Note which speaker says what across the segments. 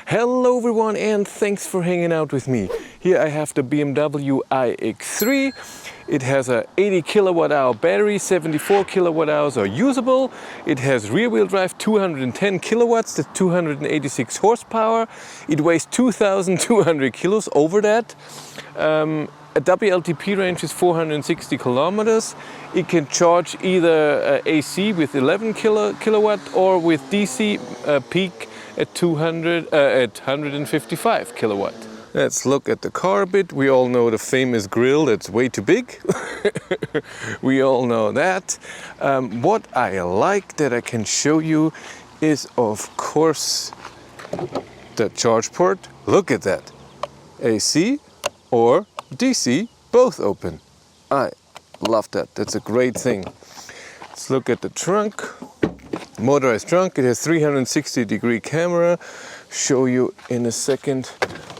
Speaker 1: Hello everyone and thanks for hanging out with me. Here I have the BMW iX3. It has a 80 kilowatt hour battery, 74 kilowatt hours are usable. It has rear wheel drive 210 kilowatts, that's 286 horsepower. It weighs 2,200 kilos over that. A WLTP range is 460 kilometers. It can charge either AC with 11 kilowatt or with DC peak at 155 kilowatt. Let's look at the car a bit. We all know the famous grille that's way too big. We all know that. What I like that I can show you is, of course, the charge port. Look at that. AC or DC, both open. I love that. That's a great thing. Let's look at the trunk. Motorized trunk. It has 360-degree camera. Show you in a second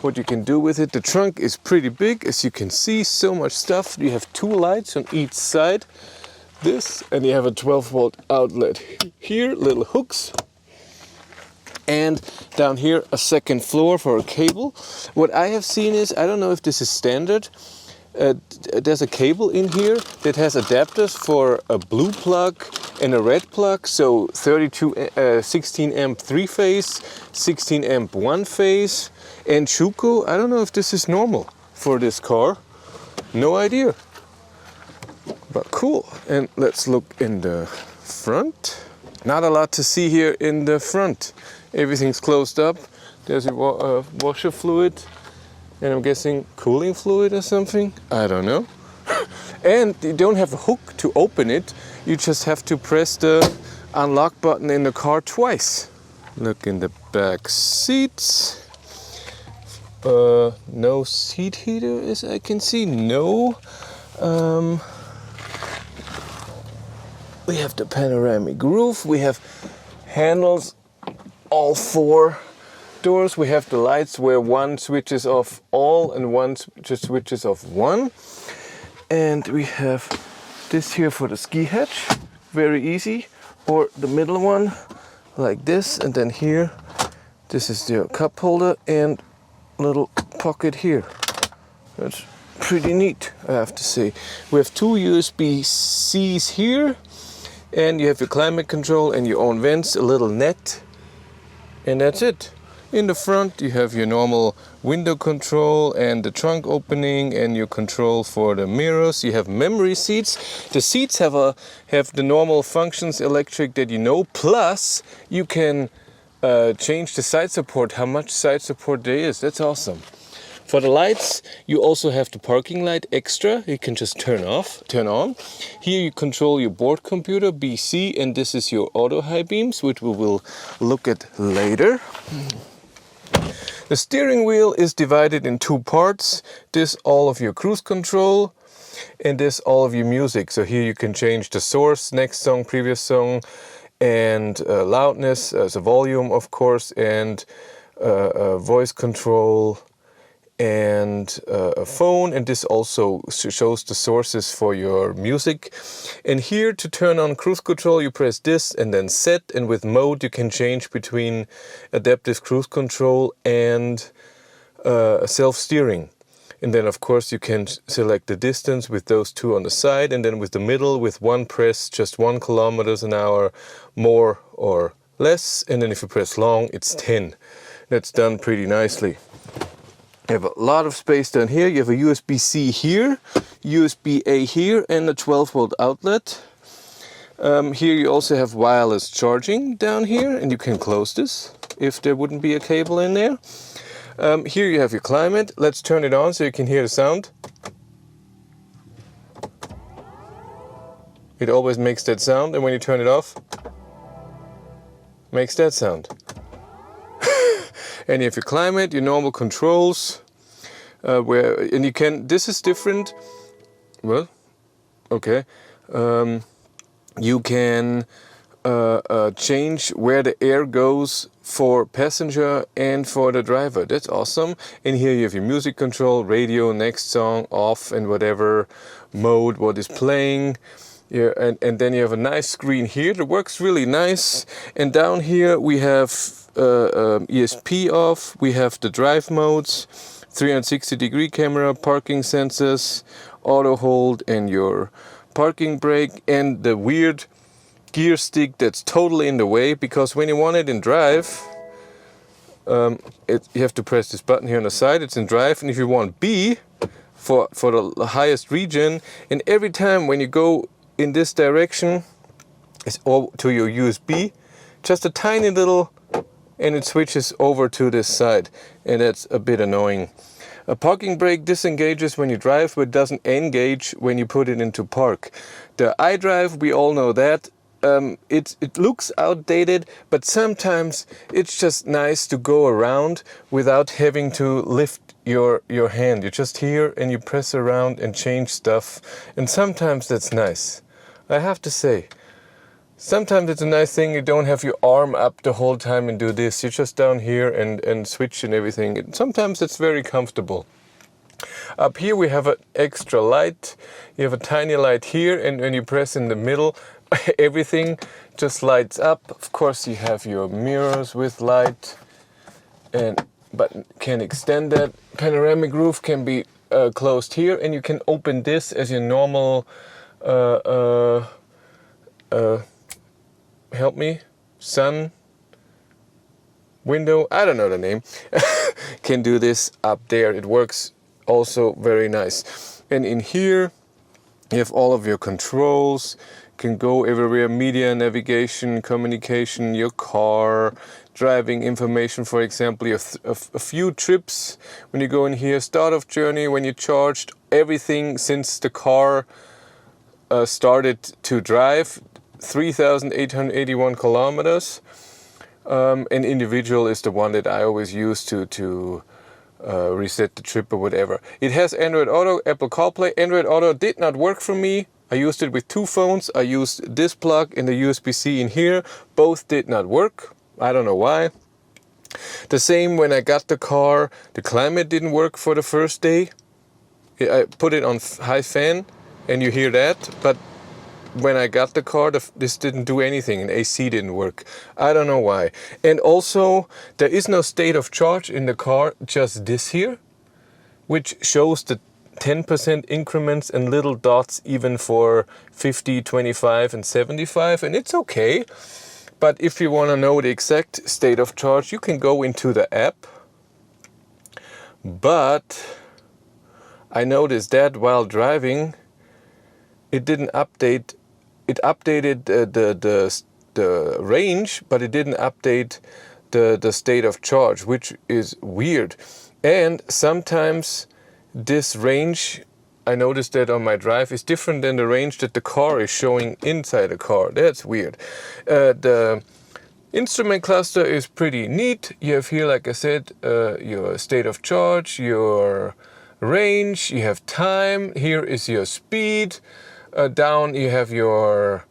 Speaker 1: what you can do with it. The trunk is pretty big, as you can see. So much stuff. You have two lights on each side. This, and you have a 12-volt outlet here. Little hooks. And down here a second floor for a cable. What I have seen is, I don't know if this is standard, there's a cable in here that has adapters for a blue plug and a red plug, so 16 amp 3-phase, 16 amp 1-phase, and Schuko. I don't know if this is normal for this car, no idea, but cool. And let's look in the front. Not a lot to see here in the front. Everything's closed up. There's a washer fluid, and I'm guessing cooling fluid or something. I don't know. And you don't have a hook to open it. You just have to press the unlock button in the car twice. Look in the back seats. No seat heater, as I can see. No. We have the panoramic roof. We have handles. All four doors. We have the lights where one switches off all and one just switches off one. And we have this here for the ski hatch, very easy, or the middle one like this, and then here this is the cup holder and little pocket here. That's pretty neat, I have to say. We have two USB-Cs here, and you have your climate control and your own vents, a little net. And that's it. In the front you have your normal window control and the trunk opening and your control for the mirrors. You have memory seats. The seats have the normal functions electric that you know, plus you can change the side support, how much side support there is. That's awesome. For the lights, you also have the parking light extra. You can just turn on. Here you control your board computer, BC, and this is your auto high beams, which we will look at later. The steering wheel is divided in two parts. This all of your cruise control, and this all of your music. So here you can change the source, next song, previous song, and loudness, as a volume, of course, and voice control, and a phone, and this also shows the sources for your music. And here to turn on cruise control you press this and then set, and with mode you can change between adaptive cruise control and self-steering. And then of course you can select the distance with those two on the side, and then with the middle, with one press, just 1 kilometers an hour more or less, and then if you press long it's 10. That's done pretty nicely. You have a lot of space down here. You have a USB-C here, USB-A here, and a 12-volt outlet. Here you also have wireless charging down here, and you can close this if there wouldn't be a cable in there. Here you have your climate. Let's turn it on so you can hear the sound. It always makes that sound, and when you turn it off, makes that sound. And you have your climate, your normal controls, and you can, this is different, well, okay, you can change where the air goes for passenger and for the driver. That's awesome. And here you have your music control, radio, next song, off, and whatever mode, what is playing. Yeah, and then you have a nice screen here that works really nice. And down here we have ESP off. We have the drive modes, 360-degree camera, parking sensors, auto hold, and your parking brake, and the weird gear stick that's totally in the way, because when you want it in drive, you have to press this button here on the side. It's in drive, and if you want B for the highest region, and every time when you go in this direction, it's all to your USB, just a tiny little, and it switches over to this side, and that's a bit annoying. A parking brake disengages when you drive, but doesn't engage when you put it into park. The iDrive, we all know that. It looks outdated, but sometimes it's just nice to go around without having to lift your hand. You're just here and you press around and change stuff, and sometimes that's nice. I have to say, sometimes it's a nice thing. You don't have your arm up the whole time and do this. You're just down here and switch and everything. And sometimes it's very comfortable. Up here we have an extra light. You have a tiny light here, and when you press in the middle, everything just lights up. Of course you have your mirrors with light, but can extend that. Panoramic roof can be closed here, and you can open this as your normal help me, sun window, I don't know the name. Can do this up there. It works also very nice. And in here you have all of your controls. Can go everywhere: media, navigation, communication, your car, driving information, for example, a few trips when you go in here, start of journey, when you charged, everything since the car started to drive, 3,881 kilometers. And individual is the one that I always use to reset the trip or whatever. It has Android Auto, Apple CarPlay. Android Auto did not work for me. I used it with two phones. I used this plug and the USB-C in here. Both did not work. I don't know why. The same when I got the car. The climate didn't work for the first day. I put it on high fan and you hear that, but when I got the car, this didn't do anything, and AC didn't work. I don't know why. And also, there is no state of charge in the car, just this here, which shows the 10% increments and little dots even for 50, 25 and 75, and it's okay. But if you want to know the exact state of charge, you can go into the app. But I noticed that while driving, it didn't update. It updated the range, but it didn't update the state of charge, which is weird. And sometimes this range, I noticed that on my drive, is different than the range that the car is showing inside the car. That's weird. The instrument cluster is pretty neat. You have here, like I said, your state of charge, your range, you have time. Here is your speed. Down you have your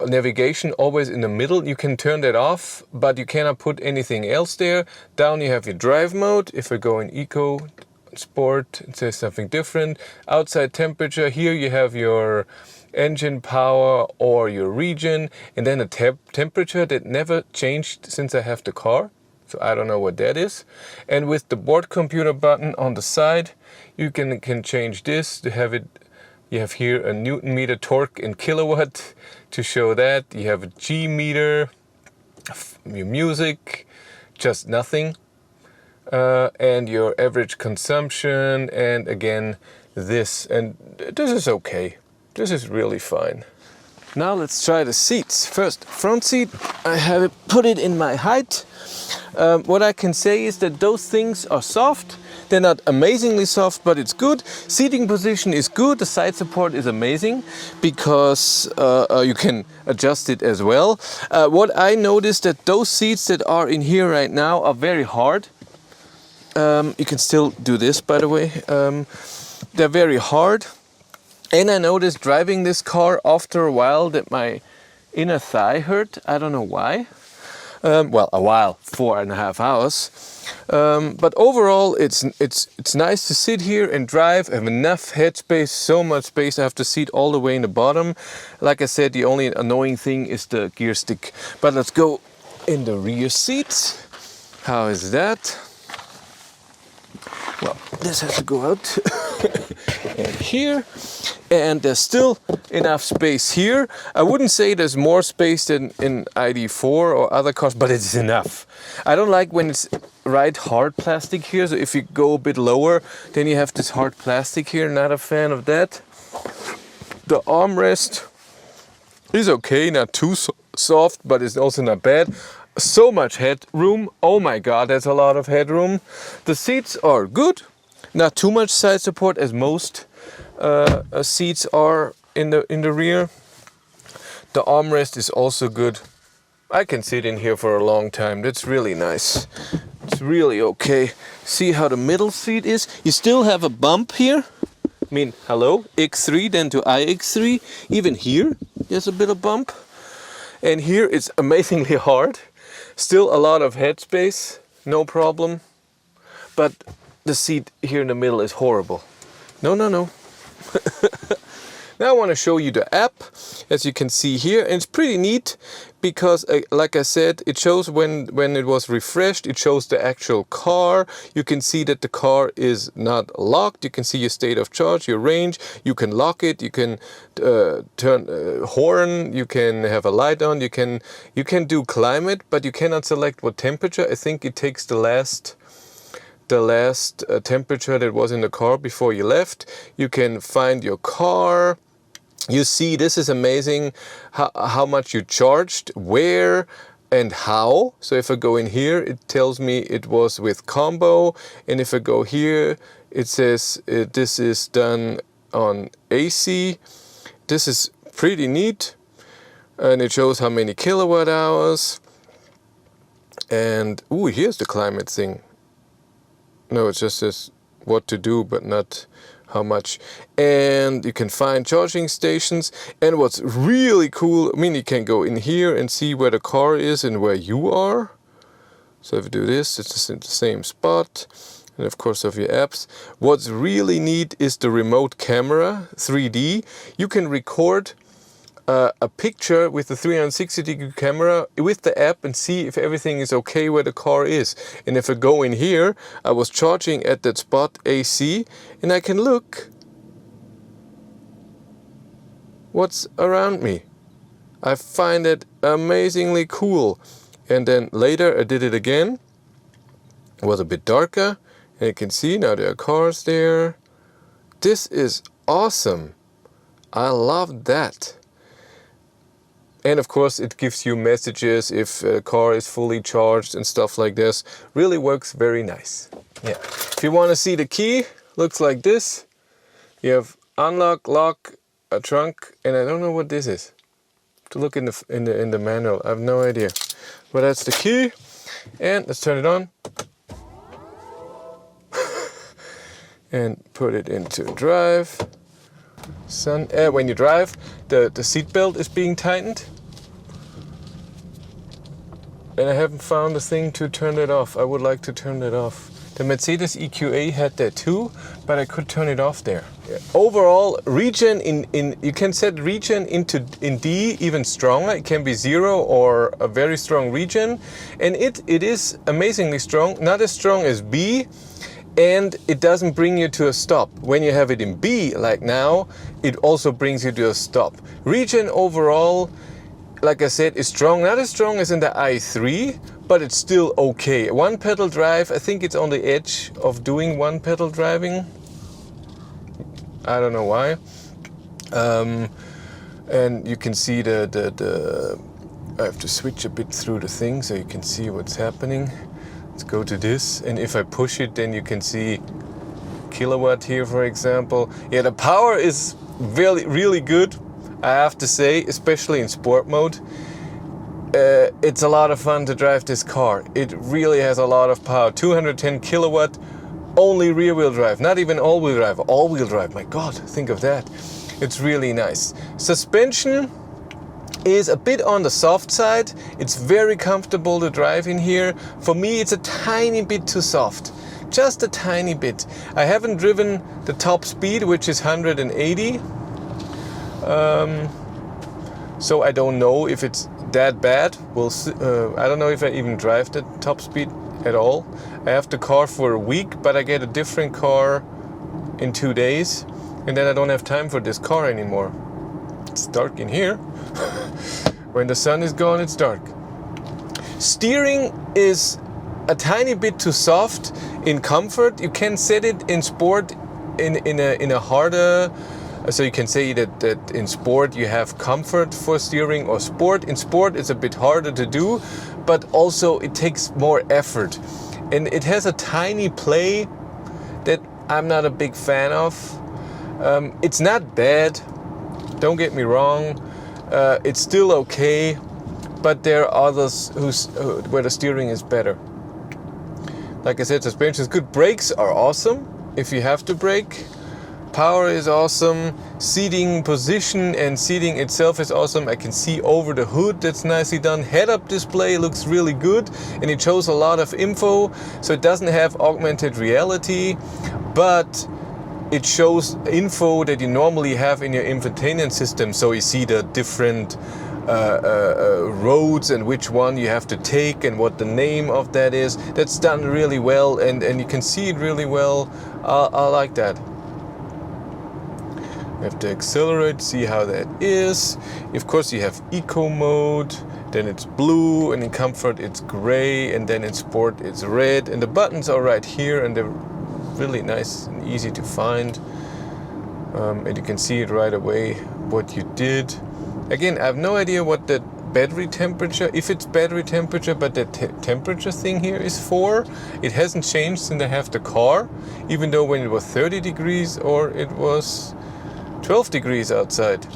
Speaker 1: navigation, always in the middle. You can turn that off, but you cannot put anything else there. Down you have your drive mode. If we go in Eco, Sport, it says something different. Outside temperature, here you have your engine power or your region, and then a temperature that never changed since I have the car. So I don't know what that is. And with the board computer button on the side, you can change this to have it. You have here a Newton meter, torque in kilowatt to show that. You have a G meter, your music, just nothing. And your average consumption, and again this. And this is okay. This is really fine. Now let's try the seats. First, front seat. I have it put it in my height. What I can say is that those things are soft. They're not amazingly soft, but it's good. Seating position is good. The side support is amazing because you can adjust it as well. What I noticed that those seats that are in here right now are very hard. You can still do this, by the way. They're very hard. And I noticed driving this car after a while that my inner thigh hurt. I don't know why. Well, a while, 4.5 hours. But overall, it's nice to sit here and drive. I have enough headspace, so much space. I have the seat all the way in the bottom. Like I said, the only annoying thing is the gear stick. But let's go in the rear seats. How is that? Well, this has to go out and here, and there's still enough space here. I wouldn't say there's more space than in ID4 or other cars, but it's enough. I don't like when it's right hard plastic here, so if you go a bit lower, then you have this hard plastic here. Not a fan of that. The armrest is okay, not too soft, but it's also not bad. So much headroom. Oh my god, that's a lot of headroom. The seats are good. Not too much side support as most seats are in the rear. The armrest is also good. I can sit in here for a long time. That's really nice. It's really okay. See how the middle seat is? You still have a bump here. I mean, hello, X3 then to iX3. Even here, there's a bit of bump. And here it's amazingly hard. Still a lot of headspace, no problem. But the seat here in the middle is horrible. No, no, no. Now I want to show you the app, as you can see here. And it's pretty neat because, like I said, it shows when it was refreshed, it shows the actual car. You can see that the car is not locked. You can see your state of charge, your range. You can lock it. You can turn horn. You can have a light on. You can do climate, but you cannot select what temperature. I think it takes the last temperature that was in the car before you left. You can find your car. You see, this is amazing how much you charged, where and how. So if I go in here, it tells me it was with combo. And if I go here, it says this is done on AC. This is pretty neat. And it shows how many kilowatt hours. And, ooh, here's the climate thing. No, it just says what to do, but not how much. And you can find charging stations. And what's really cool, I mean, you can go in here and see where the car is and where you are. So if you do this, it's in the same spot. And of course, of your apps. What's really neat is the remote camera, 3D. You can record a picture with the 360-degree camera with the app and see if everything is okay where the car is. And if I go in here, I was charging at that spot AC, and I can look what's around me. I find it amazingly cool. And then later I did it again. It was a bit darker, and you can see now there are cars there. This is awesome. I love that. And of course it gives you messages if a car is fully charged and stuff like this. Really works very nice. Yeah. If you want to see the key, looks like this. You have unlock, lock, a trunk, and I don't know what this is. To look in the manual, I have no idea. But that's the key. And let's turn it on. And put it into drive. When you drive, the seat belt is being tightened. And I haven't found a thing to turn it off. I would like to turn it off. The Mercedes EQA had that too, but I could turn it off there. Yeah. Overall, regen you can set regen in D even stronger. It can be 0 or a very strong regen, and it is amazingly strong. Not as strong as B. And it doesn't bring you to a stop. When you have it in B, like now, it also brings you to a stop. Regen overall, like I said, is strong. Not as strong as in the i3, but it's still okay. One pedal drive, I think it's on the edge of doing one pedal driving. I don't know why. And you can see I have to switch a bit through the thing so you can see what's happening. Let's go to this, and if I push it, then you can see kilowatt here, for example. Yeah, the power is really good, I have to say, especially in sport mode. It's a lot of fun to drive this car. It really has a lot of power. 210 kilowatt, only rear-wheel drive, not even all-wheel drive. All-wheel drive, my God, think of that. It's really nice. Suspension is a bit on the soft side. It's very comfortable to drive in here. For me, it's a tiny bit too soft. Just a tiny bit. I haven't driven the top speed, which is 180. So I don't know if it's that bad. We'll see. I don't know if I even drive the top speed at all. I have the car for a week, but I get a different car in 2 days, and then I don't have time for this car anymore. It's dark in here. When the sun is gone, it's dark. Steering is a tiny bit too soft in comfort. You can set it in sport in a harder, so you can say that in sport you have comfort for steering or sport. In sport it's a bit harder to do, but also it takes more effort. And it has a tiny play that I'm not a big fan of. It's not bad, don't get me wrong. It's still okay, but there are others where the steering is better. Like I said, suspension is good. Brakes are awesome if you have to brake. Power is awesome. Seating position and seating itself is awesome. I can see over the hood, that's nicely done. Head-up display looks really good, and it shows a lot of info. So it doesn't have augmented reality, but it shows info that you normally have in your infotainment system. So you see the different roads and which one you have to take and what the name of that is. That's done really well, and you can see it really well. I like that. You have to accelerate, see how that is. Of course you have eco mode, then it's blue, and in comfort it's gray, and then in sport it's red, and the buttons are right here, and they're really nice and easy to find. And you can see it right away what you did. Again, I have no idea what the battery temperature, if it's battery temperature, but the temperature thing here is 4. It hasn't changed since I have the car, even though when it was 30 degrees or it was 12 degrees outside.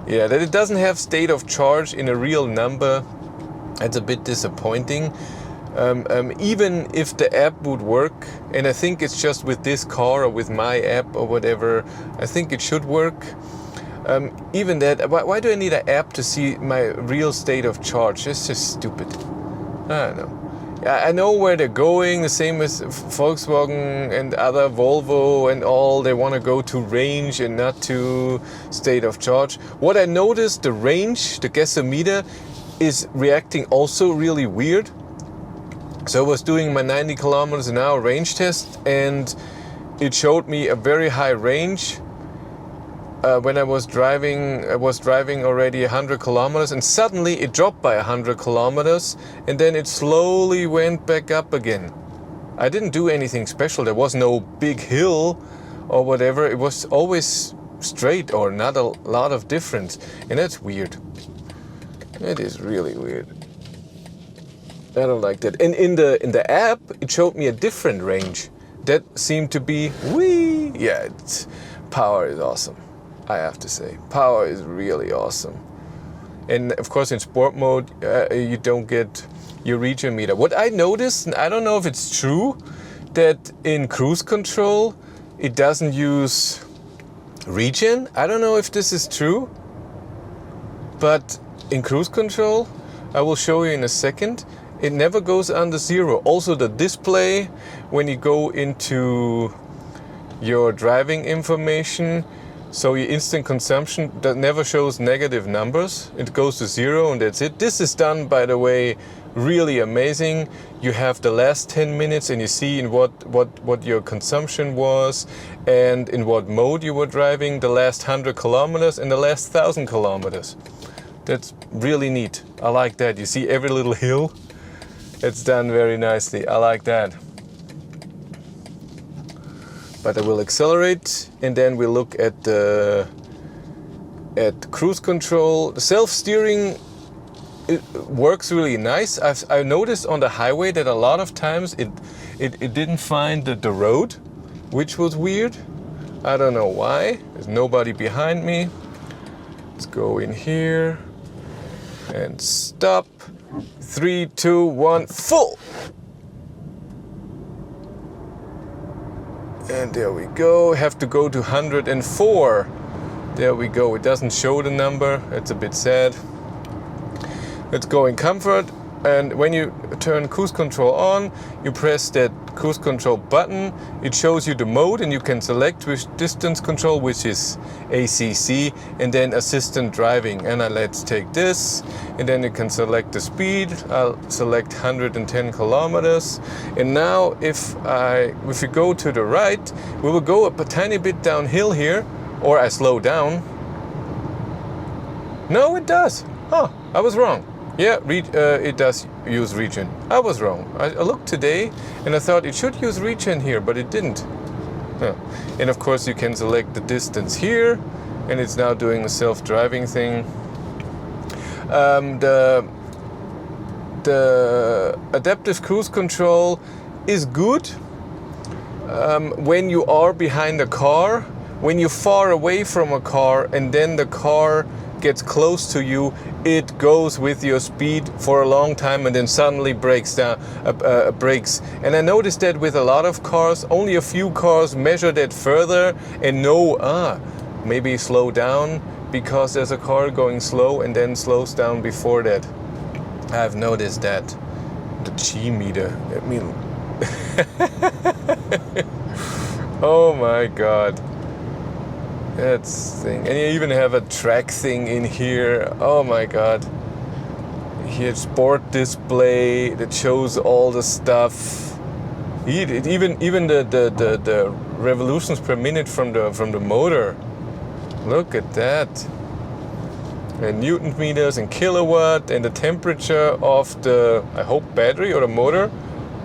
Speaker 1: Yeah, that it doesn't have state of charge in a real number, that's a bit disappointing. Even if the app would work, and I think it's just with this car or with my app or whatever, I think it should work. Even that, why do I need an app to see my real state of charge? It's just stupid. I don't know. I know where they're going, the same as Volkswagen and other Volvo and all. They want to go to range and not to state of charge. What I noticed, the range, the gasometer, is reacting also really weird. So I was doing my 90 kilometers an hour range test, and it showed me a very high range. When I was driving already 100 kilometers, and suddenly it dropped by 100 kilometers, and then it slowly went back up again. I didn't do anything special. There was no big hill or whatever. It was always straight or not a lot of difference, and that's weird. It is really weird. I don't like that. And in the app, it showed me a different range. That seemed to be whee. Yeah, power is awesome. I have to say, power is really awesome. And of course, in sport mode, you don't get your regen meter. What I noticed, and I don't know if it's true, that in cruise control, it doesn't use regen. I don't know if this is true, but in cruise control, I will show you in a second, it never goes under 0. Also the display, when you go into your driving information, so your instant consumption, that never shows negative numbers. It goes to 0 and that's it. This is done, by the way, really amazing. You have the last 10 minutes and you see in what your consumption was and in what mode you were driving, the last 100 kilometers and the last 1,000 kilometers. That's really neat. I like that. You see every little hill. It's done very nicely. I like that. But I will accelerate, and then we'll look at cruise control. The self-steering, it works really nice. I noticed on the highway that a lot of times it didn't find the road, which was weird. I don't know why. There's nobody behind me. Let's go in here and stop. 3, 2, 1, full! And there we go. Have to go to 104. There we go. It doesn't show the number. It's a bit sad. Let's go in comfort. And when you turn cruise control on, you press that cruise control button. It shows you the mode, and you can select with distance control, which is ACC, and then assistant driving. And let's take this, and then you can select the speed. I'll select 110 kilometers. And now if you go to the right, we will go up a tiny bit downhill here, or I slow down. No, it does. Oh, I was wrong. Yeah, it does use regen. I was wrong. I looked today and I thought it should use regen here, but it didn't. No. And of course you can select the distance here, and it's now doing the self-driving thing. The adaptive cruise control is good when you are behind a car. When you're far away from a car and then the car gets close to you, it goes with your speed for a long time and then suddenly breaks down. And I noticed that with a lot of cars. Only a few cars measure that further and know, maybe slow down because there's a car going slow and then slows down before that. I've noticed that. The G meter. I mean, oh my God. That's thing. And you even have a track thing in here. Oh my God. Here, sport display that shows all the stuff. Even the revolutions per minute from the motor. Look at that. And Newton meters and kilowatt, and the temperature of the, I hope, battery or the motor.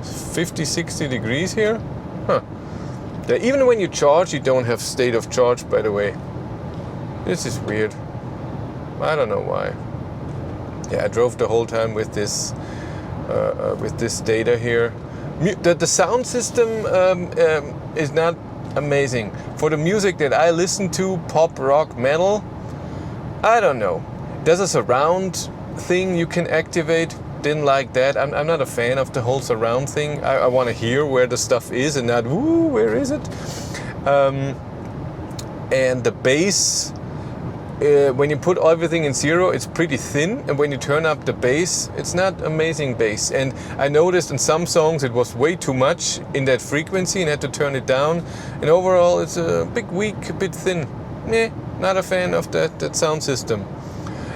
Speaker 1: 50-60 degrees here. Huh. Yeah, even when you charge, you don't have state of charge, by the way. This is weird. I don't know why. Yeah, I drove the whole time with this data here. The sound system is not amazing. For the music that I listen to, pop, rock, metal, I don't know. There's a surround thing you can activate. Didn't like that. I'm not a fan of the whole surround thing. I want to hear where the stuff is and not, woo, where is it? And the bass, when you put everything in 0, it's pretty thin. And when you turn up the bass, it's not amazing bass. And I noticed in some songs it was way too much in that frequency and had to turn it down. And overall, it's a bit weak, a bit thin. Not a fan of that sound system.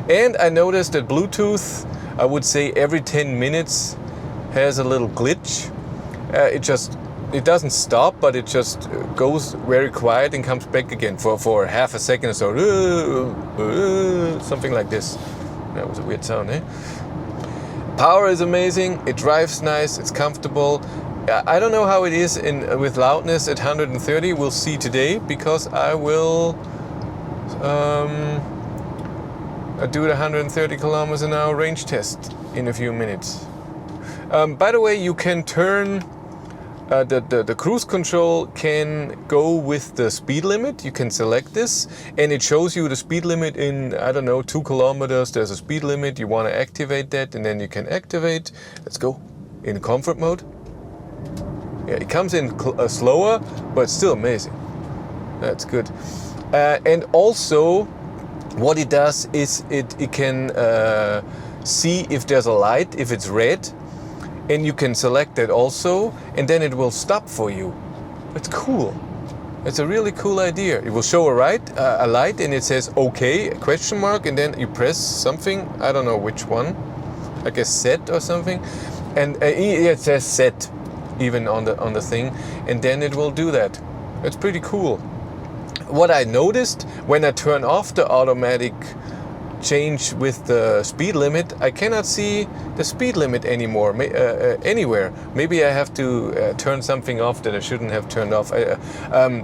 Speaker 1: And I noticed that Bluetooth, I would say every 10 minutes has a little glitch. It doesn't stop, but it just goes very quiet and comes back again for half a second or so. Something like this. That was a weird sound, eh? Power is amazing. It drives nice. It's comfortable. I don't know how it is with loudness at 130. We'll see today, because I will do the 130 kilometers an hour range test in a few minutes. By the way, you can turn the cruise control can go with the speed limit. You can select this and it shows you the speed limit in, I don't know, 2 kilometers. There's a speed limit. You want to activate that, and then you can activate. Let's go in comfort mode. Yeah, it comes in slower, but still amazing. That's good. And also, what it does is it can see if there's a light, if it's red, and you can select that also, and then it will stop for you. It's cool. It's a really cool idea. It will show a light, and it says OK, a question mark, and then you press something. I don't know which one, like a set or something, and it says set even on the thing, and then it will do that. It's pretty cool. What I noticed when I turn off the automatic change with the speed limit, I cannot see the speed limit anymore anywhere. Maybe I have to turn something off that I shouldn't have turned off.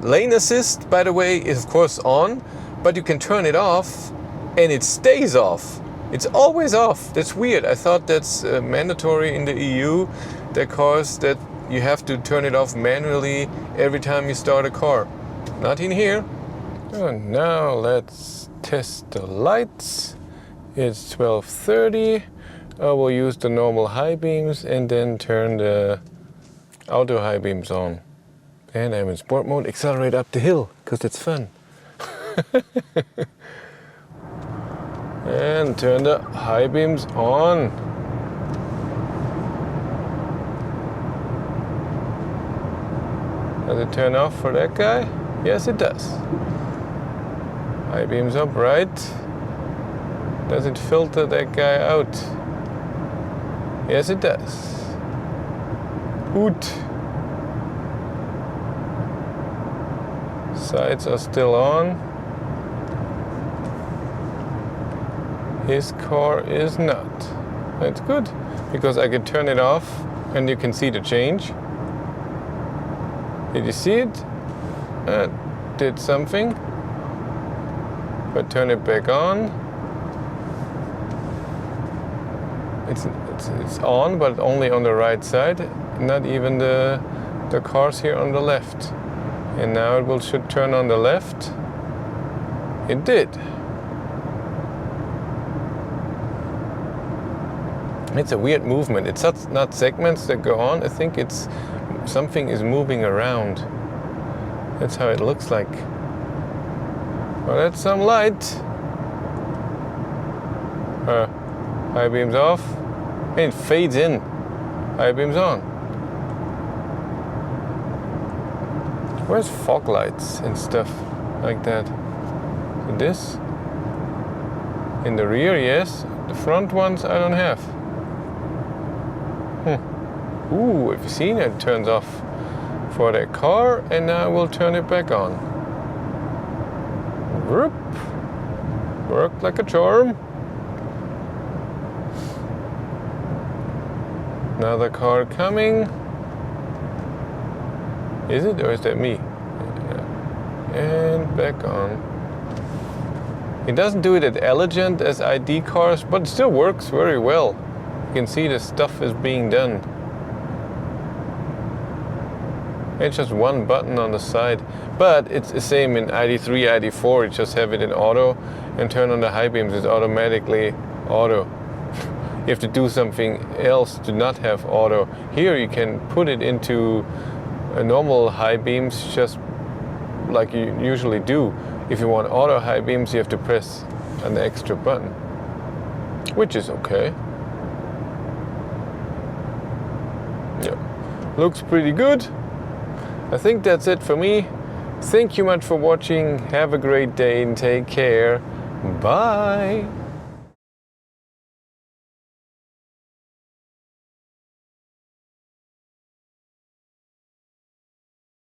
Speaker 1: Lane assist, by the way, is of course on, but you can turn it off and it stays off. It's always off. That's weird. I thought that's mandatory in the EU, that cars that you have to turn it off manually every time you start a car. Not in here. And now let's test the lights. It's 12:30. I will use the normal high beams and then turn the auto high beams on. And I'm in sport mode. Accelerate up the hill, because it's fun. And turn the high beams on. Does it turn off for that guy? Yes, it does. High beams up, right? Does it filter that guy out? Yes, it does. Hoot. Sides are still on. His car is not. That's good, because I can turn it off and you can see the change. Did you see it? Did something. But turn it back on. It's on, but only on the right side. Not even the cars here on the left. And now it should turn on the left. It did. It's a weird movement. It's not segments that go on. I think it's something is moving around. That's how it looks like. Well, that's some light. High beams off. And it fades in. High beams on. Where's fog lights and stuff like that? So this? In the rear, yes. The front ones I don't have. Ooh, if you seen it, it turns off for that car, and now we'll turn it back on. Whoop. Worked like a charm. Another car coming. Is it, or is that me? Yeah. And back on. It doesn't do it as elegant as ID cars, but it still works very well. You can see the stuff is being done. It's just one button on the side, but it's the same in ID3, ID4. You just have it in auto and turn on the high beams. It's automatically auto. You have to do something else to not have auto. Here you can put it into a normal high beams, just like you usually do. If you want auto high beams, you have to press an extra button, which is okay. Yeah, looks pretty good. I think that's it for me. Thank you much for watching. Have a great day and take care. Bye.